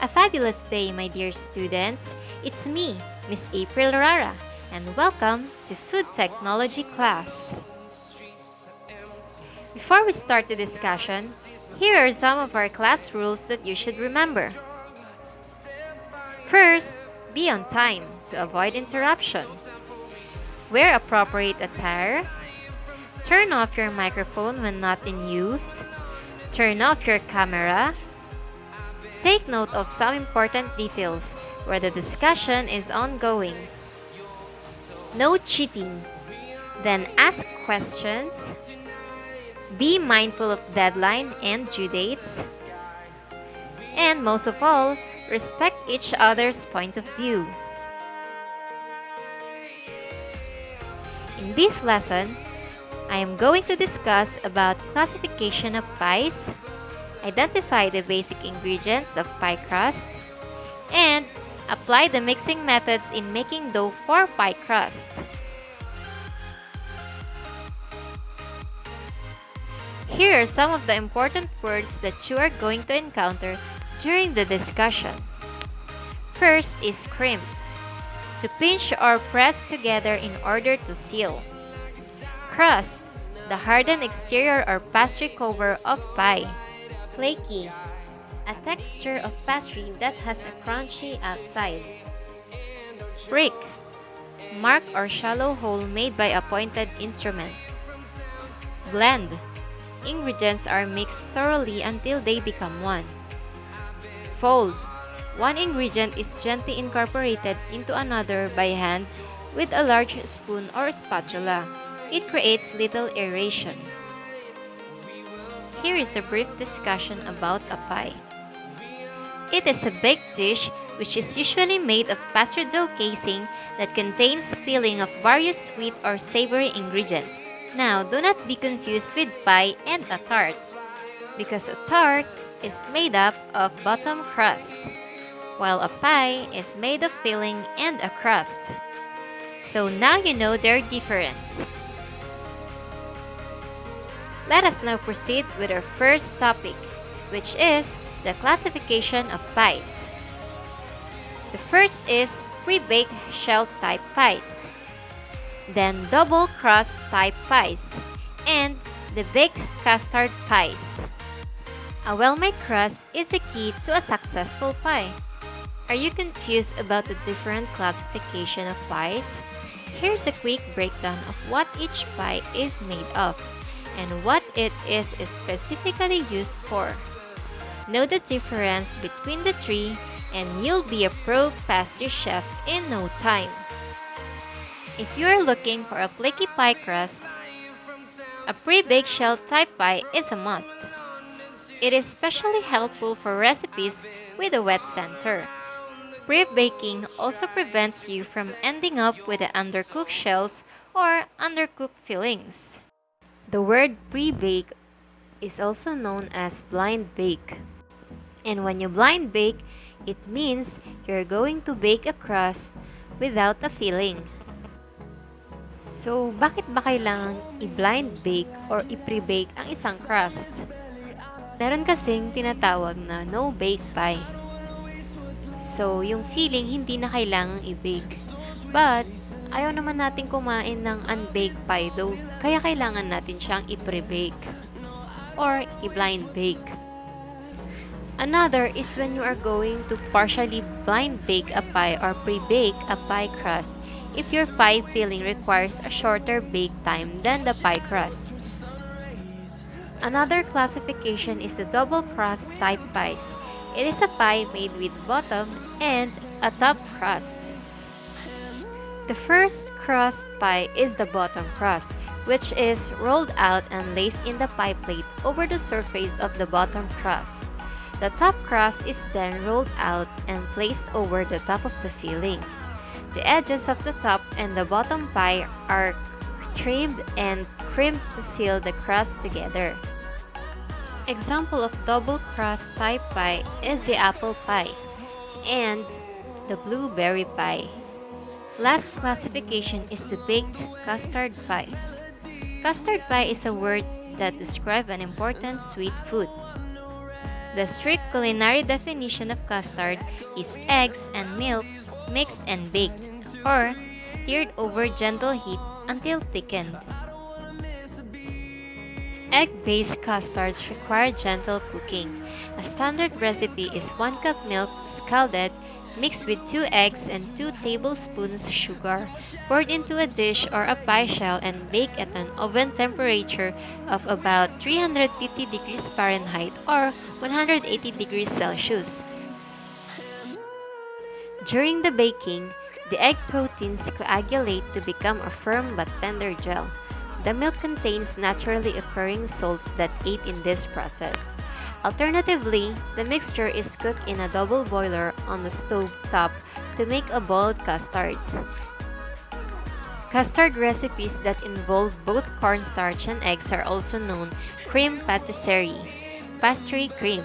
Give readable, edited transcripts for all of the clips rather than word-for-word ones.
A fabulous day, my dear students. It's me, Miss April Rara, and welcome to Food Technology class. Before we start the discussion, here are some of our class rules that you should remember. First, be on time to avoid interruption. Wear appropriate attire. Turn off your microphone when not in use. Turn off your camera. Take note of some important details where the discussion is ongoing. No cheating. Then ask questions. Be mindful of deadline and due dates. And most of all, respect each other's point of view. In this lesson, I am going to discuss about classification of pies, identify the basic ingredients of pie crust, and apply the mixing methods in making dough for pie crust. Here are some of the important words that you are going to encounter during the discussion. First is crimp, to pinch or press together in order to seal. Crust, the hardened exterior or pastry cover of pie. Flaky, a texture of pastry that has a crunchy outside. Brick, mark or shallow hole made by a pointed instrument. Blend, ingredients are mixed thoroughly until they become one. Fold, one ingredient is gently incorporated into another by hand with a large spoon or spatula. It creates little aeration. Here is a brief discussion about a pie. It is a baked dish which is usually made of pastry dough casing that contains filling of various sweet or savory ingredients. Now, do not be confused with pie and a tart, because a tart is made up of bottom crust, while a pie is made of filling and a crust. So now you know their difference. Let us now proceed with our first topic, which is the classification of pies. The first is pre-baked shell type pies, then double crust type pies, and the baked custard pies. A well-made crust is the key to a successful pie. Are you confused about the different classification of pies? Here's a quick breakdown of what each pie is made of and what it is specifically used for. Know the difference between the three and you'll be a pro pastry chef in no time. If you are looking for a flaky pie crust, a pre-baked shell type pie is a must. It is especially helpful for recipes with a wet center. Pre-baking also prevents you from ending up with the undercooked shells or undercooked fillings. The word pre-bake is also known as blind bake. And when you blind bake, it means you're going to bake a crust without a filling. So, bakit ba kailangang i-blind bake or i-pre-bake ang isang crust? Meron kasing tinatawag na no-bake pie. So, yung filling hindi na kailangang i-bake. But, ayaw naman natin kumain ng unbaked pie dough, kaya kailangan natin siyang i-pre-bake or i-blind bake. Another is when you are going to partially blind bake a pie or pre-bake a pie crust if your pie filling requires a shorter bake time than the pie crust. Another classification is the double crust type pies. It is a pie made with bottom and a top crust. The first crust pie is the bottom crust, which is rolled out and placed in the pie plate over the surface of the bottom crust. The top crust is then rolled out and placed over the top of the filling. The edges of the top and the bottom pie are trimmed and crimped to seal the crust together. Example of double crust type pie is the apple pie and the blueberry pie. Last classification is the baked custard pies. Custard pie is a word that describes an important sweet food. The strict culinary definition of custard is eggs and milk mixed and baked, or stirred over gentle heat until thickened. Egg-based custards require gentle cooking. A standard recipe is 1 cup milk scalded, mixed with 2 eggs and 2 tablespoons sugar, poured into a dish or a pie shell and baked at an oven temperature of about 350 degrees Fahrenheit or 180 degrees Celsius. During the baking, the egg proteins coagulate to become a firm but tender gel. The milk contains naturally occurring salts that aid in this process. Alternatively, the mixture is cooked in a double boiler on the stove top to make a boiled custard. Custard recipes that involve both cornstarch and eggs are also known cream patisserie, pastry cream.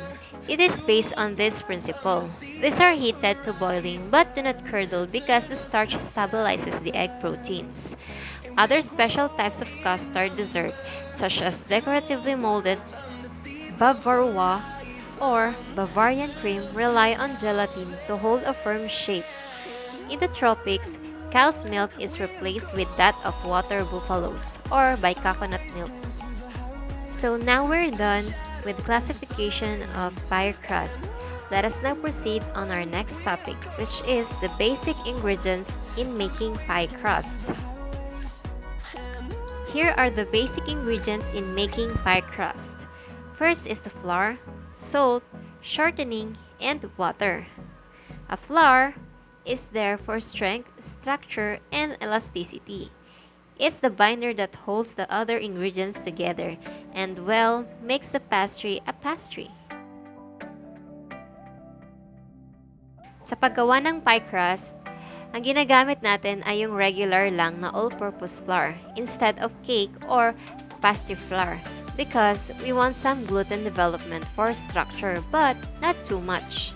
It is based on this principle. These are heated to boiling but do not curdle because the starch stabilizes the egg proteins. Other special types of custard dessert, such as decoratively molded Bavarois or Bavarian cream, rely on gelatin to hold a firm shape. In the tropics, cow's milk is replaced with that of water buffaloes or by coconut milk. So now we're done with classification of pie crust. Let us now proceed on our next topic, which is the basic ingredients in making pie crust. Here are the basic ingredients in making pie crust. First is the flour, salt, shortening, and water. A flour is there for strength, structure, and elasticity. It's the binder that holds the other ingredients together and, well, makes the pastry a pastry. Sa paggawa ng pie crust, ang ginagamit natin ay yung regular lang na all-purpose flour instead of cake or pastry flour because we want some gluten development for structure but not too much.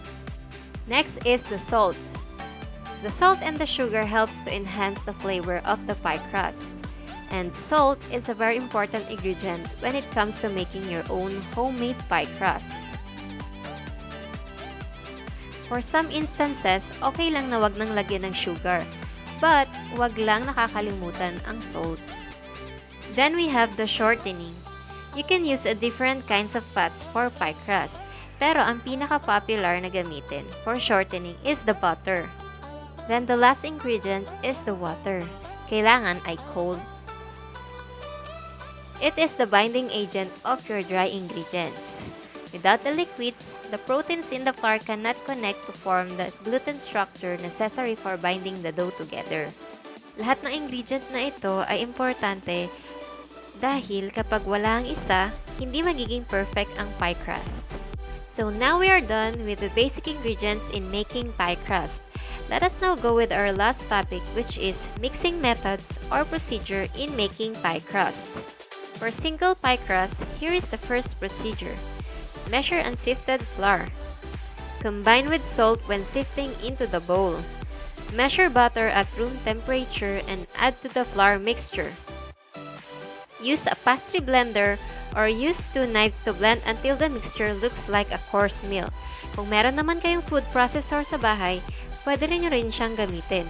Next is the salt. The salt and the sugar helps to enhance the flavor of the pie crust. And salt is a very important ingredient when it comes to making your own homemade pie crust. For some instances, okay lang na wag nang lagyan ng sugar, but wag lang nakakalimutan ang salt. Then we have the shortening. You can use a different kinds of fats for pie crust, pero ang pinaka-popular na gamitin for shortening is the butter. Then the last ingredient is the water. Kailangan ay cold. It is the binding agent of your dry ingredients. Without the liquids, the proteins in the flour cannot connect to form the gluten structure necessary for binding the dough together. Lahat ng ingredient na ito ay importante dahil kapag wala ang isa, hindi magiging perfect ang pie crust. So now we are done with the basic ingredients in making pie crust. Let us now go with our last topic, which is mixing methods or procedure in making pie crust. For single pie crust, here is the first procedure. Measure unsifted flour. Combine with salt when sifting into the bowl. Measure butter at room temperature and add to the flour mixture. Use a pastry blender or use 2 knives to blend until the mixture looks like a coarse meal. Kung meron naman kayong food processor sa bahay, pwede rin siyang gamitin.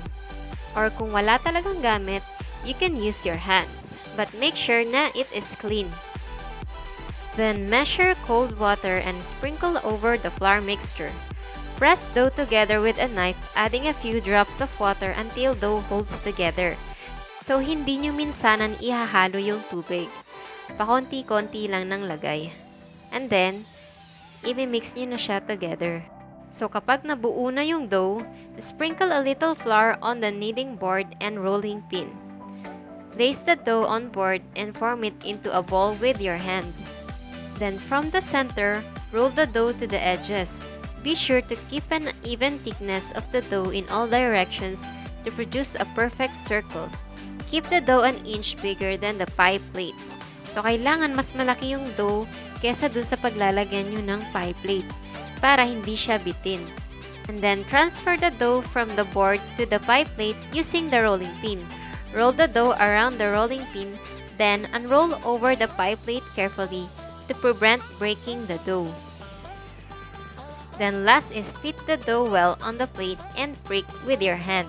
Or kung wala talagang gamit, you can use your hands. But make sure na it is clean. Then measure cold water and sprinkle over the flour mixture. Press dough together with a knife, adding a few drops of water until dough holds together. So hindi nyo minsanan ihahalo yung tubig. Pakonti-konti lang ng lagay. And then, i-mix nyo na siya together. So kapag nabuo na yung dough, sprinkle a little flour on the kneading board and rolling pin. Place the dough on board and form it into a ball with your hand. Then from the center, roll the dough to the edges. Be sure to keep an even thickness of the dough in all directions to produce a perfect circle. Keep the dough an inch bigger than the pie plate. So kailangan mas malaki yung dough kesa dun sa paglalagyan nyo ng pie plate para hindi siya bitin. And then transfer the dough from the board to the pie plate using the rolling pin. Roll the dough around the rolling pin, then unroll over the pie plate carefully to prevent breaking the dough. Then last is fit the dough well on the plate and prick with your hand.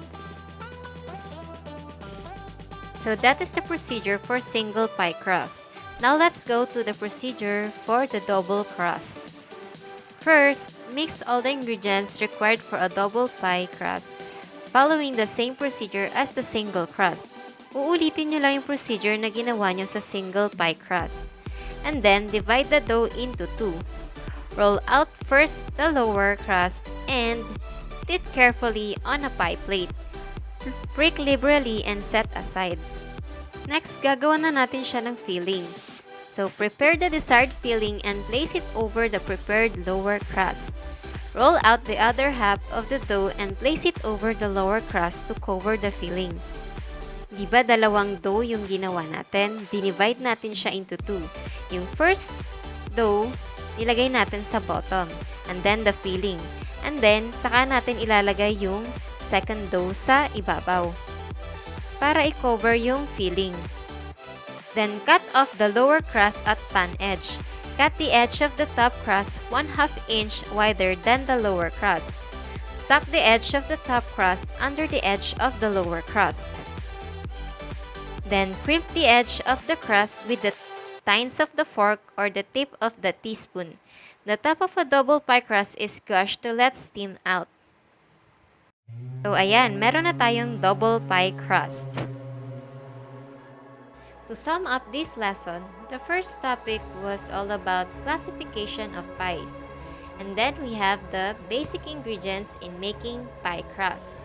So that is the procedure for single pie crust. Now let's go to the procedure for the double crust. First, mix all the ingredients required for a double pie crust, following the same procedure as the single crust. Uulitin nyo lang yung procedure na ginawa nyo sa single pie crust. And then, divide the dough into two. Roll out first the lower crust and dip carefully on a pie plate. Prick liberally and set aside. Next, gagawa na natin siya ng filling. So, prepare the desired filling and place it over the prepared lower crust. Roll out the other half of the dough and place it over the lower crust to cover the filling. Diba dalawang dough yung ginawa natin? Dinivide natin siya into two. Yung first dough, nilagay natin sa bottom. And then the filling. And then, saka natin ilalagay yung second dough sa ibabaw para i-cover yung filling. Then, cut off the lower crust at pan edge. Cut the edge of the top crust 1/2 inch wider than the lower crust. Tuck the edge of the top crust under the edge of the lower crust. Then, crimp the edge of the crust with the tines of the fork or the tip of the teaspoon. The top of a double pie crust is crushed to let steam out. So, ayan, meron na tayong double pie crust. To sum up this lesson, the first topic was all about classification of pies. And then we have the basic ingredients in making pie crust.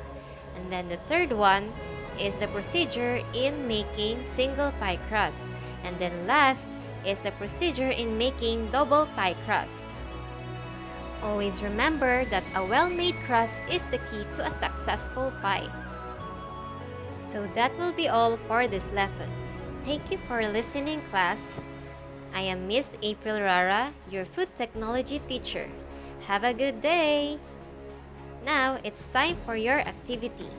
And then the third one is the procedure in making single pie crust. And then last is the procedure in making double pie crust. Always remember that a well-made crust is the key to a successful pie. So that will be all for this lesson. Thank you for listening, class. I am Miss April Rara, your food technology teacher. Have a good day! Now, it's time for your activity.